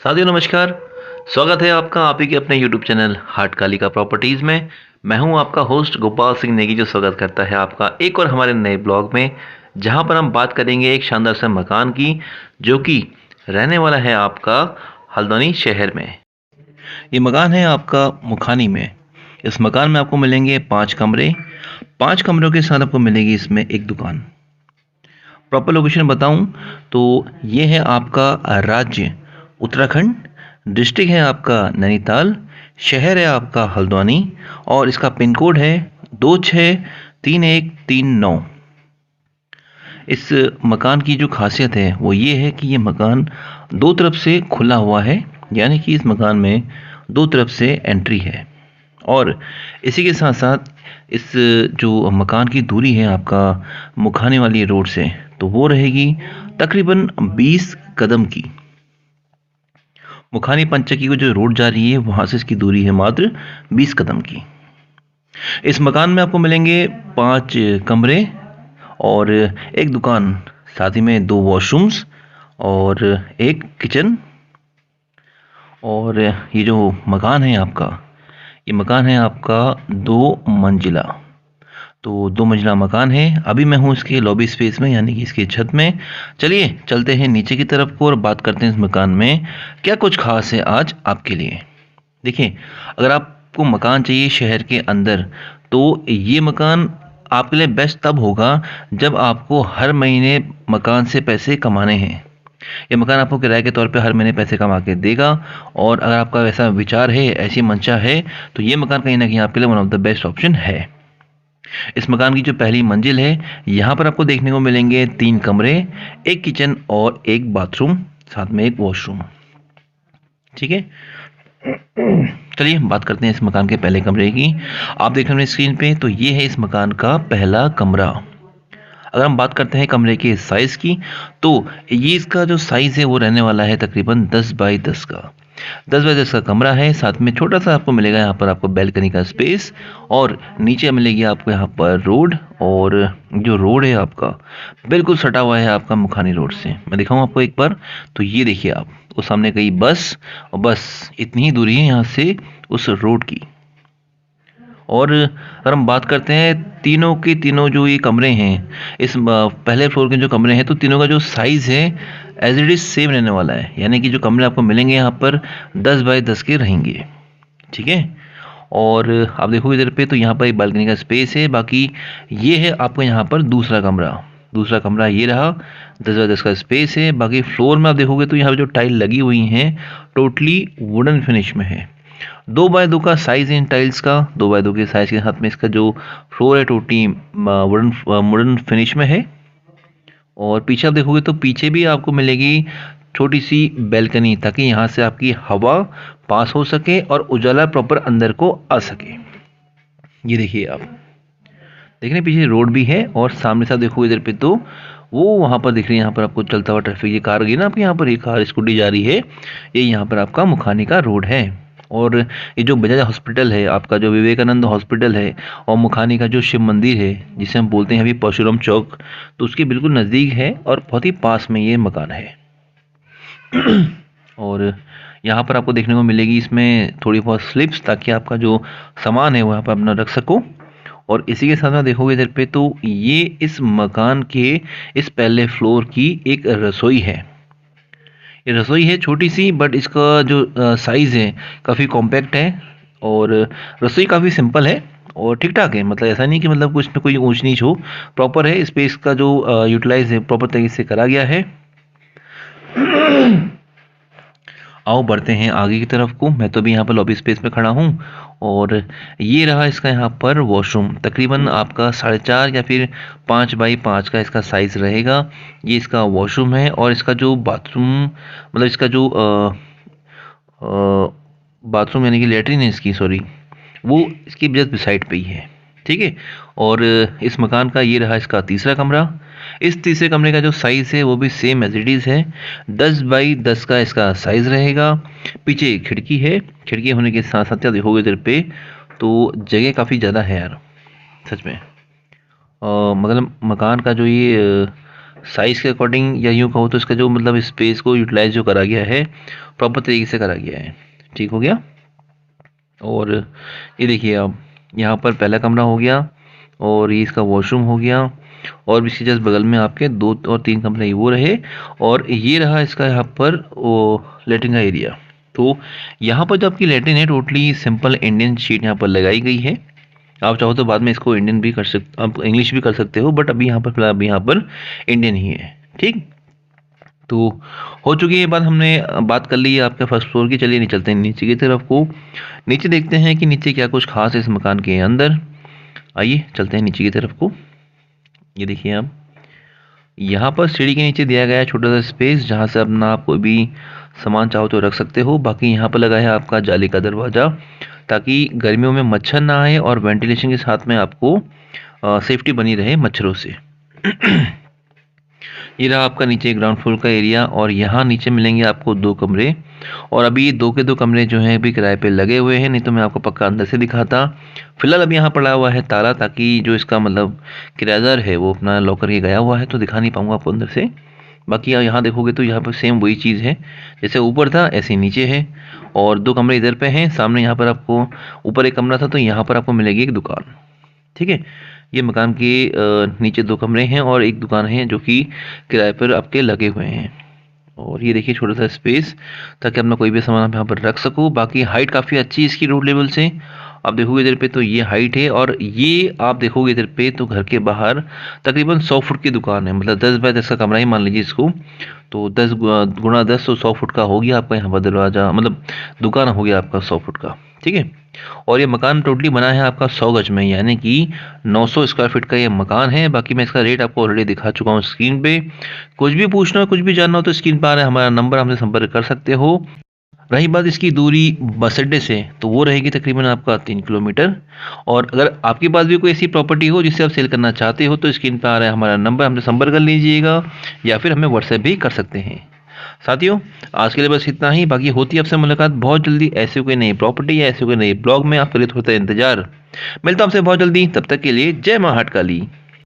साथियों नमस्कार। स्वागत है आपका आप ही के अपने YouTube channel heart Kalika properties में। मैं हूं आपका होस्ट गोपाल सिंह नेगी जो स्वागत करता है आपका एक और हमारे नए ब्लॉग में, जहां पर हम बात करेंगे एक शानदार से मकान की, जो कि रहने वाला है आपका हल्द्वानी शहर में। ये मकान है आपका मुखानी में। इस मकान में आपको मिलेंगे 5 कमरे। 5 कमरों के साथ आपको मिलेगी इसमें एक दुकान। प्रॉपर लोकेशन बताऊं तो ये है आपका राज्य उत्तराखंड, डिस्ट्रिक्ट है आपका नैनीताल, शहर है आपका हल्द्वानी और इसका पिन कोड है 263139। इस मकान की जो खासियत है वो ये है कि ये मकान दो तरफ से खुला हुआ है, यानी कि इस मकान में दो तरफ से एंट्री है। और इसी के साथ साथ इस जो मकान की दूरी है आपका मुखाने वाली रोड से, तो वो रहेगी तकरीबन 20 कदम की। मुखानी पंचकी को जो रोड जा रही है वहां से इसकी दूरी है मात्र 20 कदम की। इस मकान में आपको मिलेंगे 5 कमरे और एक दुकान, साथ ही में 2 वॉशरूम्स और एक किचन। और ये जो मकान है आपका, ये मकान है आपका 2 मंजिला। तो 2 मंजिला मकान है। अभी मैं हूँ इसके लॉबी स्पेस में, यानी कि इसकी छत में। चलिए चलते हैं नीचे की तरफ को और बात करते हैं इस मकान में क्या कुछ खास है आज आपके लिए। देखिए, अगर आपको मकान चाहिए शहर के अंदर, तो ये मकान आपके लिए बेस्ट तब होगा जब आपको हर महीने मकान से पैसे कमाने हैं। ये मकान आपको किराए के तौर पे हर महीने पैसे कमा के देगा। और अगर आपका वैसा विचार है, ऐसी मंशा है, तो ये मकान कहीं ना कहीं आपके लिए one of the best option है। इस मकान की जो पहली मंजिल है, यहाँ पर आपको देखने को मिलेंगे 3 कमरे, एक किचन और एक बाथरूम, साथ में एक वॉशरूम। ठीक है, चलिए बात करते हैं इस मकान के पहले कमरे की। आप देख रहे हैं स्क्रीन पे, तो ये है इस मकान का पहला कमरा। अगर हम बात करते हैं कमरे के साइज की, तो ये इसका जो साइज है वो रहने वाला है तकरीबन 10 बाई 10 का। 10 बाई 10 का कमरा है। साथ में छोटा सा आपको मिलेगा यहाँ पर आपको बैल्कनी का स्पेस, और नीचे मिलेगी आपको यहाँ पर रोड। और जो रोड है आपका बिल्कुल सटा हुआ है आपका मुखानी रोड से। मैं दिखाऊँ आपको एक बार, तो ये देखिए आप, वो सामने गई बस, और बस इतनी ही दूरी है यहाँ से उस रोड की। और अगर हम बात करते हैं तीनों के तीनों जो ये कमरे हैं, इस पहले फ्लोर के जो कमरे हैं, तो तीनों का जो साइज़ है एज इट इज़ सेम रहने वाला है। यानी कि जो कमरे आपको मिलेंगे यहाँ पर 10 बाई 10 के रहेंगे। ठीक है, और आप देखोगे इधर पे, तो यहाँ पर एक बालकनी का स्पेस है। बाकी ये है आपको यहाँ पर दूसरा कमरा। दूसरा कमरा ये रहा, 10 बाई 10 का स्पेस है। बाकी फ्लोर में आप देखोगे तो यहाँ पर जो टाइल लगी हुई हैं टोटली वुडन फिनिश में है। 2 बाई 2 का साइज है इन टाइल्स का। 2 बाई 2 के साइज के साथ में इसका जो फ्लोर है टोटली वुडन वुडन फिनिश में है। और पीछे आप देखोगे तो पीछे भी आपको मिलेगी छोटी सी बैल्कनी, ताकि यहाँ से आपकी हवा पास हो सके और उजाला प्रॉपर अंदर को आ सके। ये देखिए आप, देख रहे हैं पीछे रोड भी है, और सामने से आप देखोगे इधर पे तो वो वहाँ पर दिख रही है, यहाँ पर आपको चलता हुआ ट्रैफिक, ये कार गई ना आपकी, यहाँ पर ये कार स्कूटी जा रही है, ये यहाँ पर आपका मुखानी का रोड है। और ये जो बजाज हॉस्पिटल है आपका, जो विवेकानंद हॉस्पिटल है, और मुखानी का जो शिव मंदिर है जिसे हम बोलते हैं अभी परशुराम चौक, तो उसके बिल्कुल नज़दीक है और बहुत ही पास में ये मकान है। और यहाँ पर आपको देखने को मिलेगी इसमें थोड़ी बहुत स्लिप्स, ताकि आपका जो सामान है वो यहाँ पर अपना रख सको। और इसी के साथ में देखोगे इधर पे, तो ये इस मकान के इस पहले फ्लोर की एक रसोई है। ये रसोई है छोटी सी, बट इसका जो साइज़ है काफ़ी कॉम्पैक्ट है। और रसोई काफ़ी सिंपल है और ठीक ठाक है। मतलब ऐसा नहीं कि मतलब कुछ में कोई ऊंच नीच हो, प्रॉपर है। स्पेस का जो यूटिलाइज है प्रॉपर तरीके से करा गया है। आओ बढ़ते हैं आगे की तरफ को। मैं तो अभी यहाँ पर लॉबी स्पेस में खड़ा हूँ, और ये रहा इसका यहाँ पर वॉशरूम। तकरीबन आपका 4.5 या फिर 5 बाई 5 का इसका साइज़ रहेगा। ये इसका वॉशरूम है। और इसका जो बाथरूम, मतलब इसका जो बाथरूम यानी कि लेटरिन है इसकी, सॉरी, वो इसकी जस्ट बिसाइड पे ही है। ठीक है, और इस मकान का ये रहा इसका तीसरा कमरा। इस तीसरे कमरे का जो साइज़ है वो भी सेम एज इट इज़ है, 10 बाई 10 का इसका साइज़ रहेगा। पीछे खिड़की है, खिड़की होने के साथ साथ देखोगे इधर पे, तो जगह काफ़ी ज़्यादा है यार, सच में। मतलब मकान का जो ये साइज़ के अकॉर्डिंग या यूँ कहो तो इसका जो मतलब स्पेस को यूटिलाइज़ जो करा गया है, प्रॉपर तरीके से करा गया है। ठीक हो गया? और ये देखिए आप, यहाँ पर पहला कमरा हो गया और ये इसका वॉशरूम हो गया और इसके जस्ट बगल में आपके 2 और 3 कमरे वो रहे और ये रहा इसका यहाँ पर वो लैट्रिन का एरिया। तो यहाँ पर जो आपकी लैट्रिन है टोटली सिंपल इंडियन शीट यहाँ पर लगाई गई है। आप चाहो तो बाद में इसको इंडियन भी कर सकते, आप इंग्लिश भी कर सकते हो, बट अभी यहाँ पर फिलहाल अभी यहाँ पर इंडियन ही है। ठीक, तो हो चुकी है ये बात, हमने बात कर ली है आपके फर्स्ट फ्लोर की। चलिए नहीं चलते हैं नीचे की तरफ को, नीचे देखते हैं कि नीचे क्या कुछ खास है इस मकान के अंदर। आइए चलते हैं नीचे की तरफ को। ये देखिए आप, यहाँ पर सीढ़ी के नीचे दिया गया है छोटा सा स्पेस जहाँ से अपना आप कोई भी सामान चाहो तो रख सकते हो। बाकी यहाँ पर लगा है आपका जाली का दरवाज़ा ताकि गर्मियों में मच्छर ना आए और वेंटिलेशन के साथ में आपको सेफ्टी बनी रहे मच्छरों से। ये रहा आपका नीचे ग्राउंड फ्लोर का एरिया और यहाँ नीचे मिलेंगे आपको 2 कमरे और अभी ये 2 के 2 कमरे जो हैं अभी किराए पे लगे हुए हैं, नहीं तो मैं आपको पक्का अंदर से दिखाता। फिलहाल अभी यहाँ पड़ा हुआ है ताला ताकि जो इसका मतलब किराएदार है वो अपना लॉक करके गया हुआ है, तो दिखा नहीं पाऊँगा आपको अंदर से। बाकी यहाँ देखोगे तो यहाँ पर सेम वही चीज़ है, जैसे ऊपर था ऐसे ही नीचे है और 2 कमरे इधर पे हैं। सामने यहाँ पर आपको ऊपर एक कमरा था तो यहाँ पर आपको मिलेगी एक दुकान। ठीक है, ये मकान के नीचे 2 कमरे हैं और एक दुकान है जो कि किराए पर आपके लगे हुए हैं। और ये देखिए छोटा सा स्पेस ताकि अपना कोई भी सामान आप यहाँ पर रख सको। बाकी हाइट काफ़ी अच्छी है इसकी रोड लेवल से। आप देखोगे इधर पे तो ये हाइट है और ये आप देखोगे इधर पे तो घर के बाहर तकरीबन 100 फुट की दुकान है, मतलब 10 बाय 10 का कमरा ही मान लीजिए इसको। तो 10 गुणा 10 तो 100 फुट का हो गया आपका यहाँ पर दरवाज़ा, मतलब दुकान हो गया आपका 100 फुट का। ठीक है, और ये मकान टोटली बना है आपका 100 गज में, यानी कि 900 स्क्वायर फीट का ये मकान है। बाकी मैं इसका रेट आपको ऑलरेडी दिखा चुका हूँ स्क्रीन पे। कुछ भी पूछना हो, कुछ भी जानना हो तो स्क्रीन पर आ रहा है हमारा नंबर, हमसे संपर्क कर सकते हो। रही बात इसकी दूरी बस अड्डे से, तो वो रहेगी तकरीबन आपका 3 किलोमीटर। और अगर आपके पास भी कोई ऐसी प्रॉपर्टी हो जिसे आप सेल करना चाहते हो तो स्क्रीन पर आ रहा है हमारा नंबर, हमसे संपर्क कर लीजिएगा या फिर हमें व्हाट्सएप भी कर सकते हैं। साथियों, आज के लिए बस इतना ही। बाकी होती है आपसे मुलाकात बहुत जल्दी ऐसे कोई नई प्रॉपर्टी या ऐसे कोई नई ब्लॉग में। आप करिए थोड़ा इंतजार, मिलता हूं आपसे बहुत जल्दी। तब तक के लिए जय मां हाट काली।